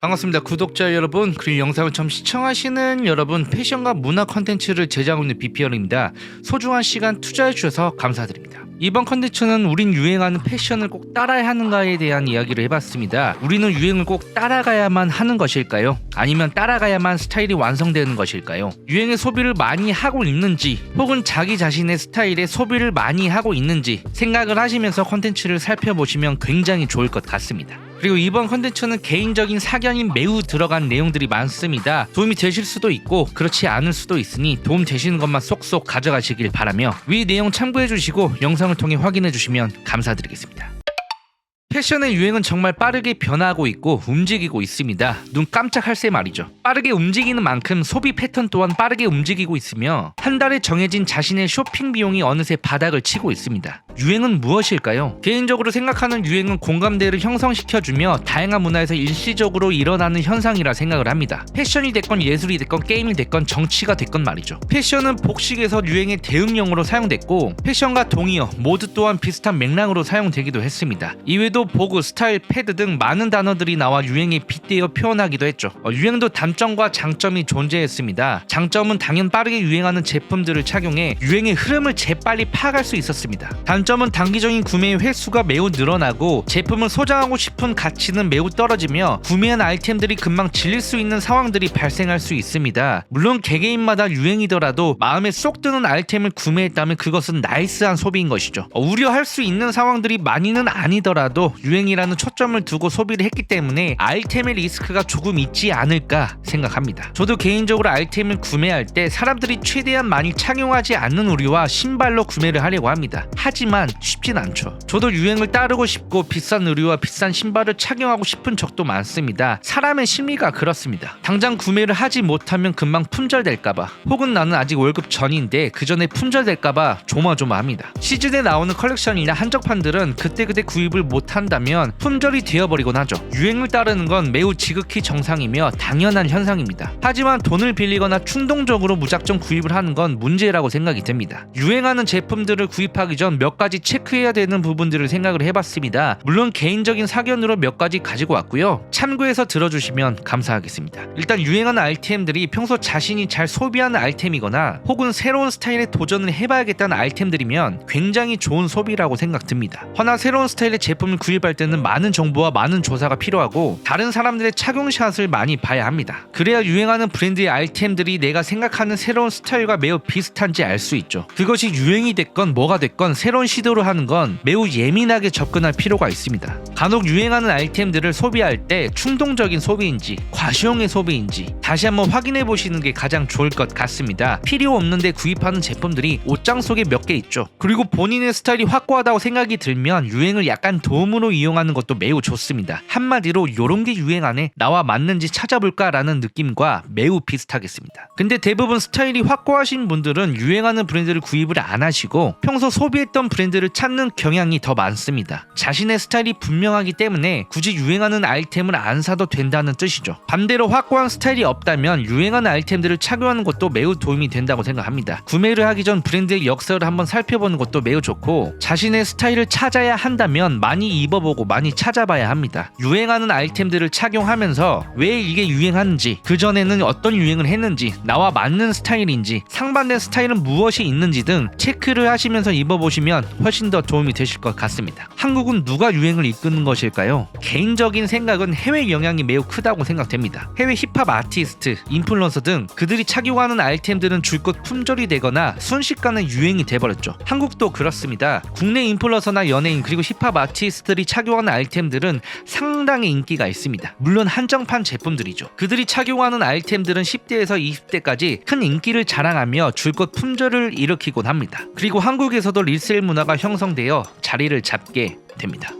반갑습니다. 구독자 여러분, 그리고 영상을 처음 시청하시는 여러분, 패션과 문화 컨텐츠를 제작하고 있는 BPL입니다. 소중한 시간 투자해 주셔서 감사드립니다. 이번 컨텐츠는 우린 유행하는 패션을 꼭 따라야 하는가에 대한 이야기를 해봤습니다. 우리는 유행을 꼭 따라가야만 하는 것일까요? 아니면 따라가야만 스타일이 완성되는 것일까요? 유행의 소비를 많이 하고 있는지, 혹은 자기 자신의 스타일에 소비를 많이 하고 있는지 생각을 하시면서 컨텐츠를 살펴보시면 굉장히 좋을 것 같습니다. 그리고 이번 컨텐츠는 개인적인 사견이 매우 들어간 내용들이 많습니다. 도움이 되실 수도 있고 그렇지 않을 수도 있으니 도움 되시는 것만 쏙쏙 가져가시길 바라며 위 내용 참고해 주시고 영상을 통해 확인해 주시면 감사드리겠습니다. 패션의 유행은 정말 빠르게 변화하고 있고 움직이고 있습니다. 눈 깜짝할 새 말이죠. 빠르게 움직이는 만큼 소비 패턴 또한 빠르게 움직이고 있으며 한 달에 정해진 자신의 쇼핑 비용이 어느새 바닥을 치고 있습니다. 유행은 무엇일까요? 개인적으로 생각하는 유행은 공감대를 형성시켜주며 다양한 문화에서 일시적으로 일어나는 현상이라 생각을 합니다. 패션이 됐건 예술이 됐건 게임이 됐건 정치가 됐건 말이죠. 패션은 복식에서 유행의 대응용으로 사용됐고 패션과 동의어, 모드 또한 비슷한 맥락으로 사용되기도 했습니다. 이외에도 보그, 스타일, 패드 등 많은 단어들이 나와 유행에 빗대어 표현하기도 했죠. 유행도 단점과 장점이 존재했습니다. 장점은 당연 빠르게 유행하는 제품들을 착용해 유행의 흐름을 재빨리 파악할 수 있었습니다. 단점은 단기적인 구매의 횟수가 매우 늘어나고 제품을 소장하고 싶은 가치는 매우 떨어지며 구매한 아이템들이 금방 질릴 수 있는 상황들이 발생할 수 있습니다. 물론 개개인마다 유행이더라도 마음에 쏙 드는 아이템을 구매했다면 그것은 나이스한 소비인 것이죠. 우려할 수 있는 상황들이 많이는 아니더라도 유행이라는 초점을 두고 소비를 했기 때문에 아이템의 리스크가 조금 있지 않을까 생각합니다. 저도 개인적으로 아이템을 구매할 때 사람들이 최대한 많이 착용하지 않는 의류와 신발로 구매를 하려고 합니다. 하지만 쉽진 않죠. 저도 유행을 따르고 싶고 비싼 의류와 비싼 신발을 착용하고 싶은 적도 많습니다. 사람의 심리가 그렇습니다. 당장 구매를 하지 못하면 금방 품절될까봐, 혹은 나는 아직 월급 전인데 그 전에 품절될까봐 조마조마합니다. 시즌에 나오는 컬렉션이나 한정판들은 그때그때 구입을 못한다면 품절이 되어버리곤 하죠. 유행을 따르는 건 매우 지극히 정상이며 당연한 현상입니다. 하지만 돈을 빌리거나 충동적으로 무작정 구입을 하는 건 문제라고 생각이 됩니다. 유행하는 제품들을 구입하기 전 몇 가지 체크해야 되는 부분들을 생각을 해봤습니다. 물론 개인적인 사견으로 몇 가지 가지고 왔고요. 참고해서 들어주시면 감사하겠습니다. 일단 유행하는 아이템들이 평소 자신이 잘 소비하는 아이템이거나 혹은 새로운 스타일에 도전을 해봐야겠다는 아이템들이면 굉장히 좋은 소비라고 생각됩니다. 허나 새로운 스타일의 제품을 구입할 때는 많은 정보와 많은 조사가 필요하고 다른 사람들의 착용샷을 많이 봐야 합니다. 그래야 유행하는 브랜드의 아이템들이 내가 생각하는 새로운 스타일과 매우 비슷한지 알 수 있죠. 그것이 유행이 됐건 뭐가 됐건 새로운 시도를 하는 건 매우 예민하게 접근할 필요가 있습니다. 간혹 유행하는 아이템들을 소비할 때 충동적인 소비인지 과시용의 소비인지 다시 한번 확인해 보시는 게 가장 좋을 것 같습니다. 필요 없는데 구입하는 제품들이 옷장 속에 몇 개 있죠. 그리고 본인의 스타일이 확고하다고 생각이 들면 유행을 약간 도움으로 이용하는 것도 매우 좋습니다. 한마디로 요런 게 유행하네, 나와 맞는지 찾아볼까 라는 느낌과 매우 비슷하겠습니다. 근데 대부분 스타일이 확고하신 분들은 유행하는 브랜드를 구입을 안 하시고 평소 소비했던 브랜드를 찾는 경향이 더 많습니다. 자신의 스타일이 분명하기 때문에 굳이 유행하는 아이템을 안 사도 된다는 뜻이죠. 반대로 확고한 스타일이 없다면 유행하는 아이템들을 착용하는 것도 매우 도움이 된다고 생각합니다. 구매를 하기 전 브랜드의 역사를 한번 살펴보는 것도 매우 좋고 자신의 스타일을 찾아야 한다면 많이 입어보고 많이 찾아봐야 합니다. 유행하는 아이템들을 착용하면서 왜 이게 유행하는지, 그전에는 어떤 유행을 했는지, 나와 맞는 스타일인지, 상반된 스타일은 무엇이 있는지 등 체크를 하시면서 입어보시면 훨씬 더 도움이 되실 것 같습니다. 한국은 누가 유행을 이끄는 것일까요? 개인적인 생각은 해외 영향이 매우 크다고 생각됩니다. 해외 힙합 아티스트, 인플루언서 등 그들이 착용하는 아이템들은 줄곧 품절이 되거나 순식간에 유행이 돼버렸죠. 한국도 그렇습니다. 국내 인플루언서나 연예인 그리고 힙합 아티스트들이 착용하는 아이템들은 상당히 인기가 있습니다. 물론 한정판 제품들이죠. 그들이 착용하는 아이템들은 10대에서 20대까지 큰 인기를 자랑하며 줄곧 품절을 일으키곤 합니다. 그리고 한국에서도 리셀 문화가 형성되어 자리를 잡게 됩니다.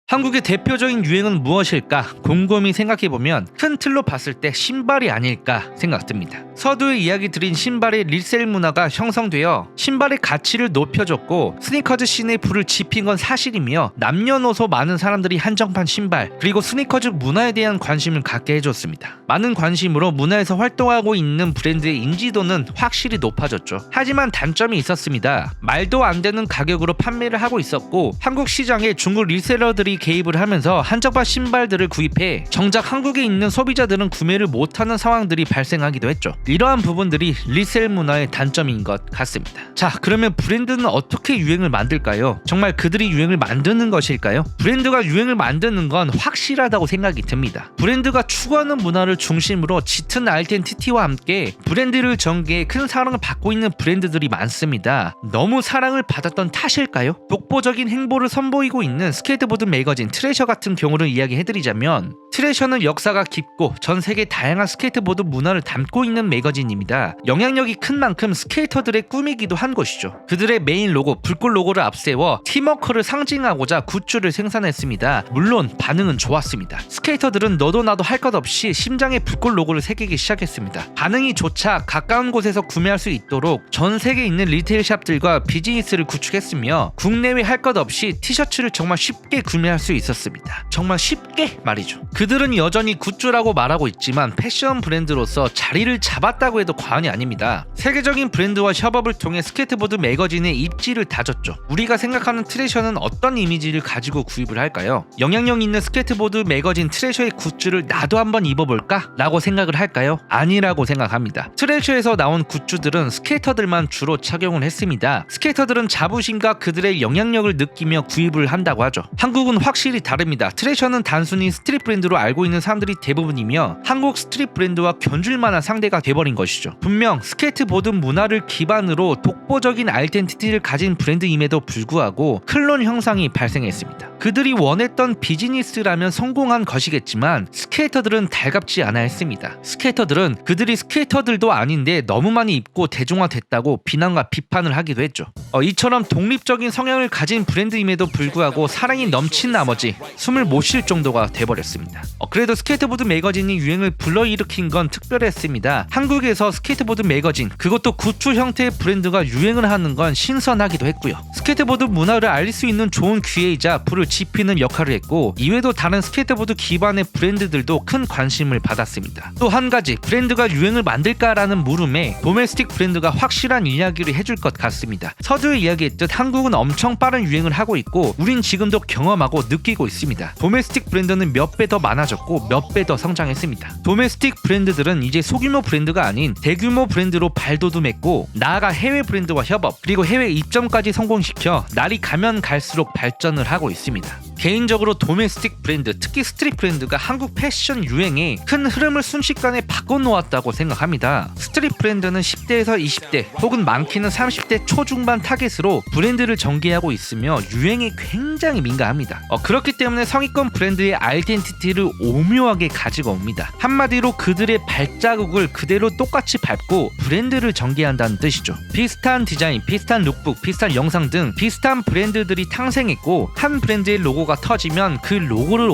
한국의 대표적인 유행은 무엇일까? 곰곰이 생각해보면 큰 틀로 봤을 때 신발이 아닐까 생각됩니다. 서두에 이야기 드린 신발의 리셀 문화가 형성되어 신발의 가치를 높여줬고 스니커즈 씬에 불을 지핀 건 사실이며 남녀노소 많은 사람들이 한정판 신발 그리고 스니커즈 문화에 대한 관심을 갖게 해줬습니다. 많은 관심으로 문화에서 활동하고 있는 브랜드의 인지도는 확실히 높아졌죠. 하지만 단점이 있었습니다. 말도 안 되는 가격으로 판매를 하고 있었고 한국 시장에 중국 리셀러들이 개입을 하면서 한정판 신발들을 구입해 정작 한국에 있는 소비자들은 구매를 못하는 상황들이 발생하기도 했죠. 이러한 부분들이 리셀 문화의 단점인 것 같습니다. 자, 그러면 브랜드는 어떻게 유행을 만들까요? 정말 그들이 유행을 만드는 것일까요? 브랜드가 유행을 만드는 건 확실하다고 생각이 듭니다. 브랜드가 추구하는 문화를 중심으로 짙은 아이덴티티와 함께 브랜드를 전개해 큰 사랑을 받고 있는 브랜드들이 많습니다. 너무 사랑을 받았던 탓일까요? 독보적인 행보를 선보이고 있는 스케이트보드 매거진 트레셔 같은 경우를 이야기해드리자면, 트레셔는 역사가 깊고 전 세계 다양한 스케이트보드 문화를 담고 있는 매거진입니다. 영향력이 큰 만큼 스케이터들의 꿈이기도 한 것이죠. 그들의 메인 로고 불꽃 로고를 앞세워 팀워크를 상징하고자 굿즈를 생산했습니다. 물론 반응은 좋았습니다. 스케이터들은 너도 나도 할 것 없이 심장에 불꽃 로고를 새기기 시작했습니다. 반응이 좋자 가까운 곳에서 구매할 수 있도록 전 세계에 있는 리테일 샵들과 비즈니스를 구축했으며, 국내외 할 것 없이 티셔츠를 정말 쉽게 구매할 수 있었습니다. 정말 쉽게 말이죠. 그들은 여전히 굿즈라고 말하고 있지만 패션 브랜드로서 자리를 잡았다고 해도 과언이 아닙니다. 세계적인 브랜드와 협업을 통해 스케이트보드 매거진의 입지를 다졌죠. 우리가 생각하는 트레셔는 어떤 이미지를 가지고 구입을 할까요? 영향력 있는 스케이트보드 매거진 트레셔의 굿즈를 나도 한번 입어볼까? 라고 생각을 할까요? 아니라고 생각합니다. 트레셔에서 나온 굿즈들은 스케이터들만 주로 착용을 했습니다. 스케이터들은 자부심과 그들의 영향력을 느끼며 구입을 한다고 하죠. 한국은 확실히 다릅니다. 트레셔는 단순히 스트릿 브랜드로 알고 있는 사람들이 대부분이며 한국 스트릿 브랜드와 견줄 만한 상대가 돼버린 것이죠. 분명 스케이트보드 문화를 기반으로 독보적인 아이덴티티를 가진 브랜드임에도 불구하고 클론 형상이 발생했습니다. 그들이 원했던 비즈니스라면 성공한 것이겠지만 스케이터들은 달갑지 않아 했습니다. 스케이터들은 그들이 스케이터들도 아닌데 너무 많이 입고 대중화됐다고 비난과 비판을 하기도 했죠. 이처럼 독립적인 성향을 가진 브랜드임에도 불구하고 사랑이 넘친 나머지 숨을 못 쉴 정도가 돼버렸습니다. 그래도 스케이트보드 매거진이 유행을 불러일으킨 건 특별했습니다. 한국에서 스케이트보드 매거진, 그것도 굿즈 형태의 브랜드가 유행을 하는 건 신선하기도 했고요. 스케이트보드 문화를 알릴 수 있는 좋은 기회이자 불을 지피는 역할을 했고, 이외에도 다른 스케이트보드 기반의 브랜드들도 큰 관심을 받았습니다. 또 한 가지, 브랜드가 유행을 만들까라는 물음에 도메스틱 브랜드가 확실한 이야기를 해줄 것 같습니다. 서두에 이야기했듯 한국은 엄청 빠른 유행을 하고 있고 우린 지금도 경험하고 느끼고 있습니다. 도메스틱 브랜드는 몇 배 더 많아졌고 몇 배 더 성장했습니다. 도메스틱 브랜드들은 이제 소규모 브랜드가 아닌 대규모 브랜드로 발돋움했고, 나아가 해외 브랜드와 협업, 그리고 해외 입점까지 성공시켜 날이 가면 갈수록 발전을 하고 있습니다. 개인적으로 도메스틱 브랜드, 특히 스트릿 브랜드가 한국 패션 유행에 큰 흐름을 순식간에 바꿔놓았다고 생각합니다. 스트릿 브랜드는 10대에서 20대 혹은 많게는 30대 초중반 타겟으로 브랜드를 전개하고 있으며 유행에 굉장히 민감합니다. 그렇기 때문에 성인권 브랜드의 아이덴티티를 오묘하게 가지고 옵니다. 한마디로 그들의 발자국을 그대로 똑같이 밟고 브랜드를 전개한다는 뜻이죠. 비슷한 디자인, 비슷한 룩북, 비슷한 영상 등 비슷한 브랜드들이 탄생했고, 한 브랜드의 로고가 터지면 그 로고를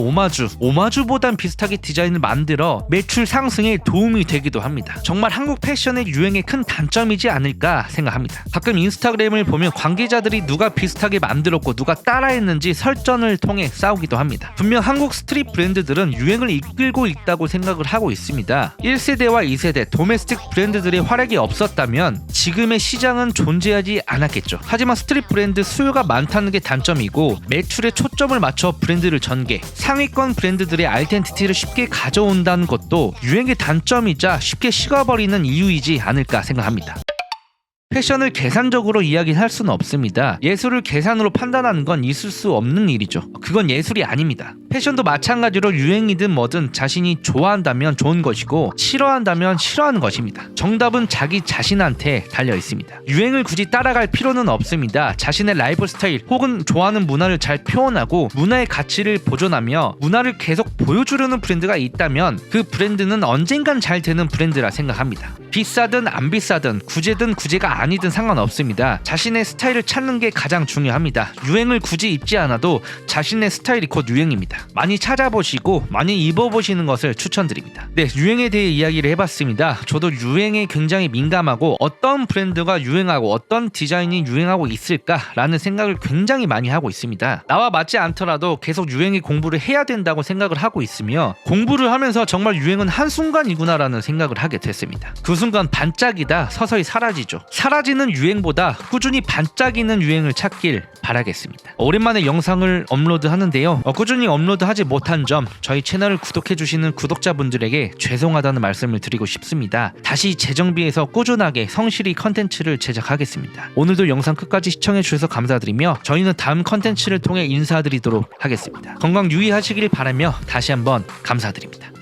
오마주보단 비슷하게 디자인을 만들어 매출 상승에 도움이 되기도 합니다. 정말 한국 패션의 유행의 큰 단점이지 않을까 생각합니다. 가끔 인스타그램을 보면 관계자들이 누가 비슷하게 만들었고 누가 따라했는지 설전을 통해 싸우기도 합니다. 분명 한국 스트릿 브랜드들은 유행을 이끌고 있다고 생각을 하고 있습니다. 1세대와 2세대 도메스틱 브랜드들의 활약이 없었다면 지금의 시장은 존재하지 않았겠죠. 하지만 스트릿 브랜드 수요가 많다는 게 단점이고, 매출에 초점을 맞춰 브랜드를 전개, 상위권 브랜드들의 아이덴티티를 쉽게 가져온다는 것도 유행의 단점이자 쉽게 식어버리는 이유이지 않을까 생각합니다. 패션을 계산적으로 이야기할 수는 없습니다. 예술을 계산으로 판단하는 건 있을 수 없는 일이죠. 그건 예술이 아닙니다. 패션도 마찬가지로 유행이든 뭐든 자신이 좋아한다면 좋은 것이고 싫어한다면 싫어하는 것입니다. 정답은 자기 자신한테 달려 있습니다. 유행을 굳이 따라갈 필요는 없습니다. 자신의 라이프 스타일 혹은 좋아하는 문화를 잘 표현하고 문화의 가치를 보존하며 문화를 계속 보여주려는 브랜드가 있다면 그 브랜드는 언젠간 잘 되는 브랜드라 생각합니다. 비싸든 안 비싸든 구제든 구제가 아니든 상관없습니다. 자신의 스타일을 찾는 게 가장 중요합니다. 유행을 굳이 입지 않아도 자신의 스타일이 곧 유행입니다. 있습니다. 많이 찾아보시고 많이 입어보시는 것을 추천드립니다. 네, 유행에 대해 이야기를 해봤습니다. 저도 유행에 굉장히 민감하고 어떤 브랜드가 유행하고 어떤 디자인이 유행하고 있을까라는 생각을 굉장히 많이 하고 있습니다. 나와 맞지 않더라도 계속 유행에 공부를 해야 된다고 생각을 하고 있으며 공부를 하면서 정말 유행은 한순간이구나라는 생각을 하게 됐습니다. 그 순간 반짝이다 서서히 사라지죠. 사라지는 유행보다 꾸준히 반짝이는 유행을 찾길 바라겠습니다. 오랜만에 영상을 업로드하는데요. 꾸준히 업로드하지 못한 점 저희 채널을 구독해주시는 구독자분들에게 죄송하다는 말씀을 드리고 싶습니다. 다시 재정비해서 꾸준하게 성실히 컨텐츠를 제작하겠습니다. 오늘도 영상 끝까지 시청해주셔서 감사드리며 저희는 다음 컨텐츠를 통해 인사드리도록 하겠습니다. 건강 유의하시길 바라며 다시 한번 감사드립니다.